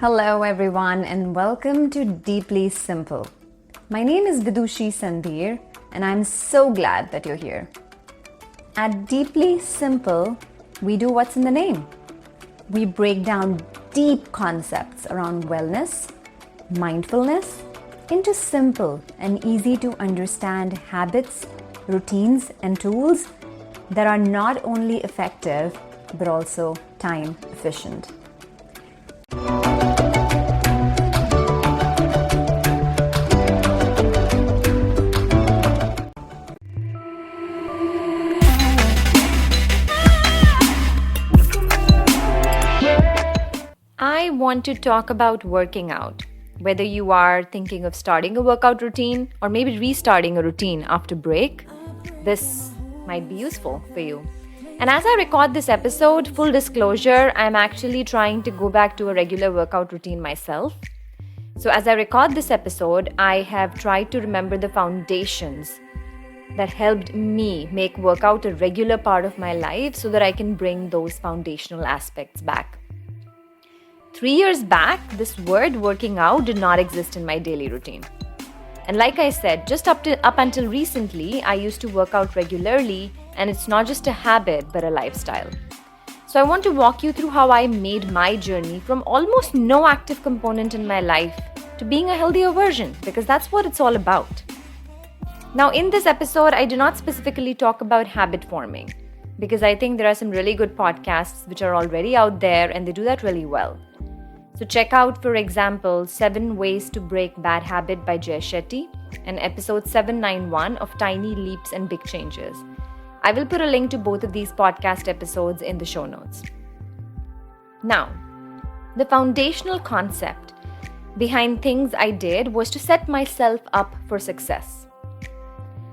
Hello everyone and welcome to Deeply Simple. My name is Vidushi Sandhir and I'm so glad that you're here. At Deeply Simple, we do what's in the name. We break down deep concepts around wellness, mindfulness, into simple and easy to understand habits, routines and tools that are not only effective but also time efficient. I want to talk about working out. Whether you are thinking of starting a workout routine or maybe restarting a routine after break, this might be useful for you. And as I record this episode, full disclosure, I'm actually trying to go back to a regular workout routine myself. So as I record this episode, I have tried to remember the foundations that helped me make workout a regular part of my life so that I can bring those foundational aspects back. 3 years back, this word working out did not exist in my daily routine. And like I said, just up until recently, I used to work out regularly, and it's not just a habit but a lifestyle. So I want to walk you through how I made my journey from almost no active component in my life to being a healthier version, because that's what it's all about. Now in this episode, I do not specifically talk about habit forming, because I think there are some really good podcasts which are already out there and they do that really well. So check out, for example, 7 Ways to Break Bad Habit by Jay Shetty and episode 791 of Tiny Leaps and Big Changes. I will put a link to both of these podcast episodes in the show notes. Now, the foundational concept behind things I did was to set myself up for success.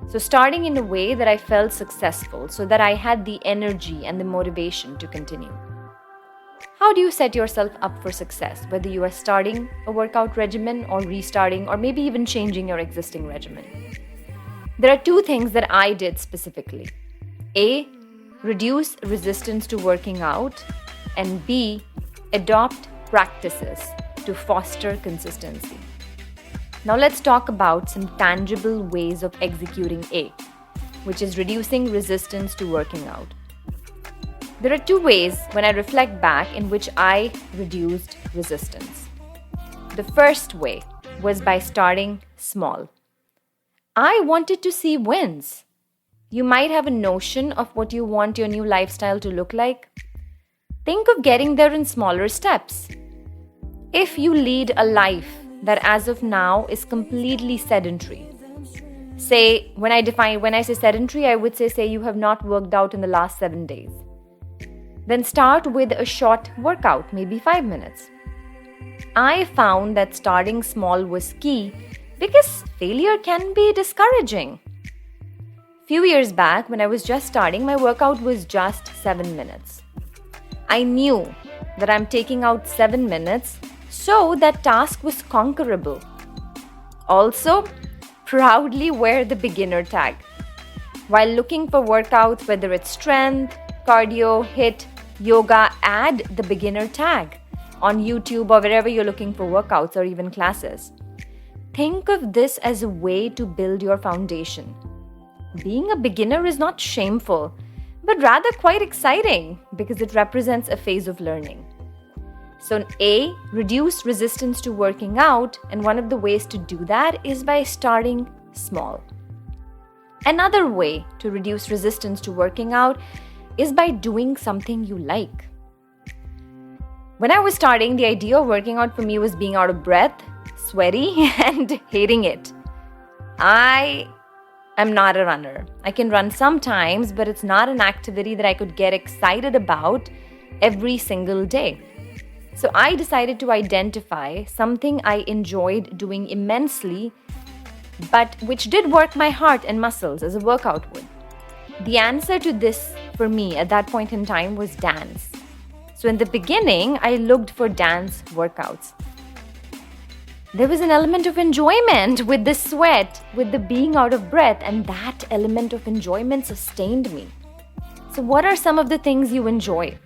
So starting in a way that I felt successful so that I had the energy and the motivation to continue. How do you set yourself up for success, whether you are starting a workout regimen or restarting or maybe even changing your existing regimen? There are 2 things that I did specifically. A, reduce resistance to working out, and B, adopt practices to foster consistency. Now let's talk about some tangible ways of executing A, which is reducing resistance to working out. There are 2 ways, when I reflect back, in which I reduced resistance. The first way was by starting small. I wanted to see wins. You might have a notion of what you want your new lifestyle to look like. Think of getting there in smaller steps. If you lead a life that as of now is completely sedentary, when I say sedentary, I would say you have not worked out in the last 7 days. Then start with a short workout, maybe 5 minutes. I found that starting small was key because failure can be discouraging. Few years back, when I was just starting, my workout was just 7 minutes. I knew that I'm taking out 7 minutes, so that task was conquerable. Also, proudly wear the beginner tag. While looking for workouts, whether it's strength, cardio, HIIT, yoga, add the beginner tag on YouTube or wherever you're looking for workouts or even classes. Think of this as a way to build your foundation. Being a beginner is not shameful, but rather quite exciting because it represents a phase of learning. So A, reduce resistance to working out, and one of the ways to do that is by starting small. Another way to reduce resistance to working out is by doing something you like. When I was starting, the idea of working out for me was being out of breath, sweaty, and hating it. I am not a runner. I can run sometimes, but it's not an activity that I could get excited about every single day. So I decided to identify something I enjoyed doing immensely, but which did work my heart and muscles as a workout would. The answer to this for me at that point in time was dance. So in the beginning, I looked for dance workouts. There was an element of enjoyment with the sweat, with the being out of breath, and that element of enjoyment sustained me. So what are some of the things you enjoy?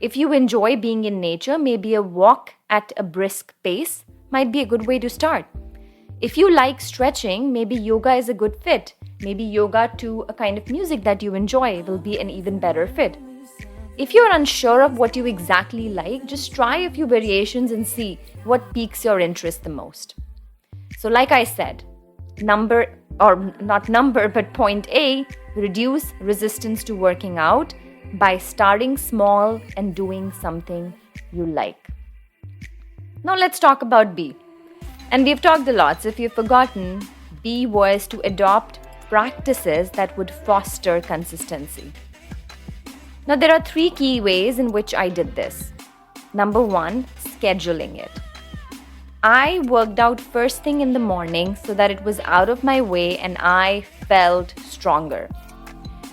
If you enjoy being in nature, maybe a walk at a brisk pace might be a good way to start. If you like stretching, maybe yoga is a good fit. Maybe yoga to a kind of music that you enjoy will be an even better fit. If you're unsure of what you exactly like, just try a few variations and see what piques your interest the most. So like I said, point A, reduce resistance to working out by starting small and doing something you like. Now let's talk about B. And we've talked a lot, so if you've forgotten, B was to adopt practices that would foster consistency. Now, there are 3 key ways in which I did this. Number 1, scheduling it. I worked out first thing in the morning so that it was out of my way and I felt stronger.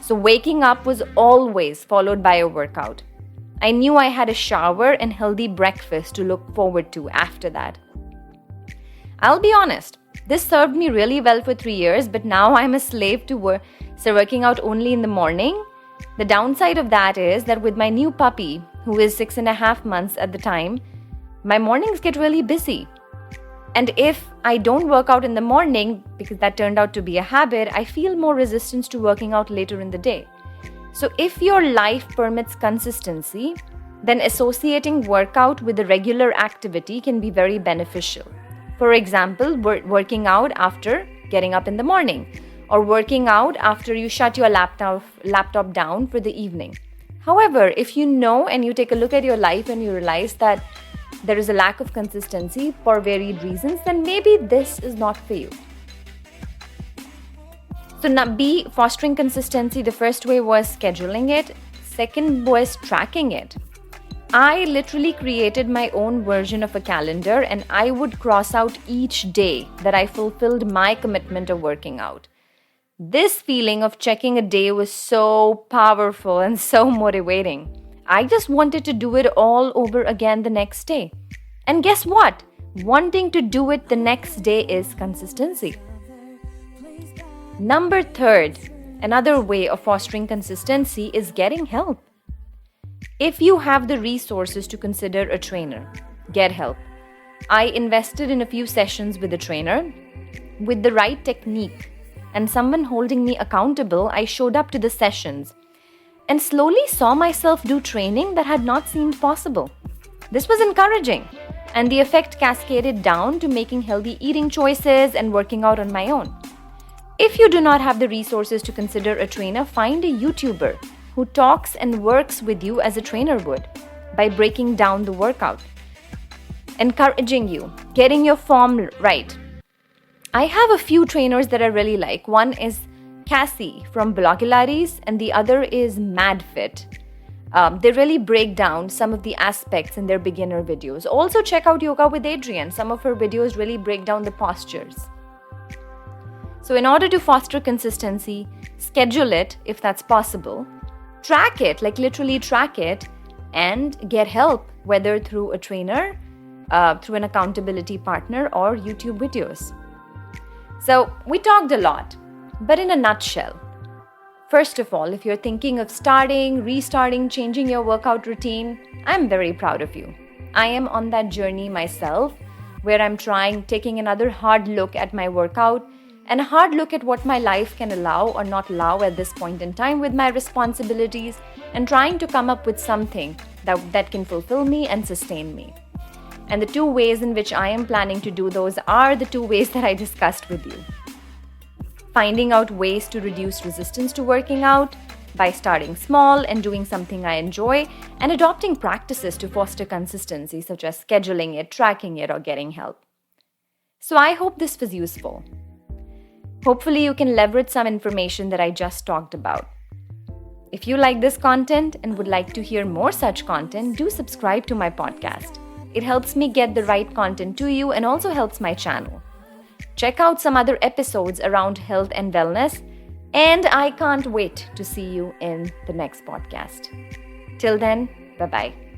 So waking up was always followed by a workout. I knew I had a shower and healthy breakfast to look forward to after that. I'll be honest, this served me really well for 3 years, but now I'm a slave to working out only in the morning. The downside of that is that with my new puppy, who is 6.5 months at the time, my mornings get really busy. And if I don't work out in the morning, because that turned out to be a habit, I feel more resistance to working out later in the day. So if your life permits consistency, then associating workout with a regular activity can be very beneficial. For example, working out after getting up in the morning, or working out after you shut your laptop down for the evening. However, if you know and you take a look at your life and you realize that there is a lack of consistency for varied reasons, then maybe this is not for you. So now B, fostering consistency, the first way was scheduling it. Second was tracking it. I literally created my own version of a calendar and I would cross out each day that I fulfilled my commitment of working out. This feeling of checking a day was so powerful and so motivating. I just wanted to do it all over again the next day. And guess what? Wanting to do it the next day is consistency. Number 3, another way of fostering consistency is getting help. If you have the resources to consider a trainer, get help. I invested in a few sessions with a trainer. With the right technique and someone holding me accountable, I showed up to the sessions and slowly saw myself do training that had not seemed possible. This was encouraging, and the effect cascaded down to making healthy eating choices and working out on my own. If you do not have the resources to consider a trainer, find a YouTuber who talks and works with you as a trainer would by breaking down the workout, encouraging you, getting your form right. I have a few trainers that I really like. One is Cassie from Blogilates and the other is MadFit. They really break down some of the aspects in their beginner videos. Also check out Yoga with Adriene. Some of her videos really break down the postures. So in order to foster consistency, schedule it if that's possible. Track it, like literally track it, and get help, whether through a trainer, through an accountability partner, or YouTube videos. So we talked a lot, but in a nutshell, first of all, if you're thinking of starting, restarting, changing your workout routine, I'm very proud of you. I am on that journey myself, where I'm taking another hard look at my workout and a hard look at what my life can allow or not allow at this point in time with my responsibilities, and trying to come up with something that can fulfill me and sustain me. And the 2 ways in which I am planning to do those are the 2 ways that I discussed with you. Finding out ways to reduce resistance to working out by starting small and doing something I enjoy, and adopting practices to foster consistency, such as scheduling it, tracking it, or getting help. So I hope this was useful. Hopefully you can leverage some information that I just talked about. If you like this content and would like to hear more such content, do subscribe to my podcast. It helps me get the right content to you and also helps my channel. Check out some other episodes around health and wellness, and I can't wait to see you in the next podcast. Till then, bye-bye.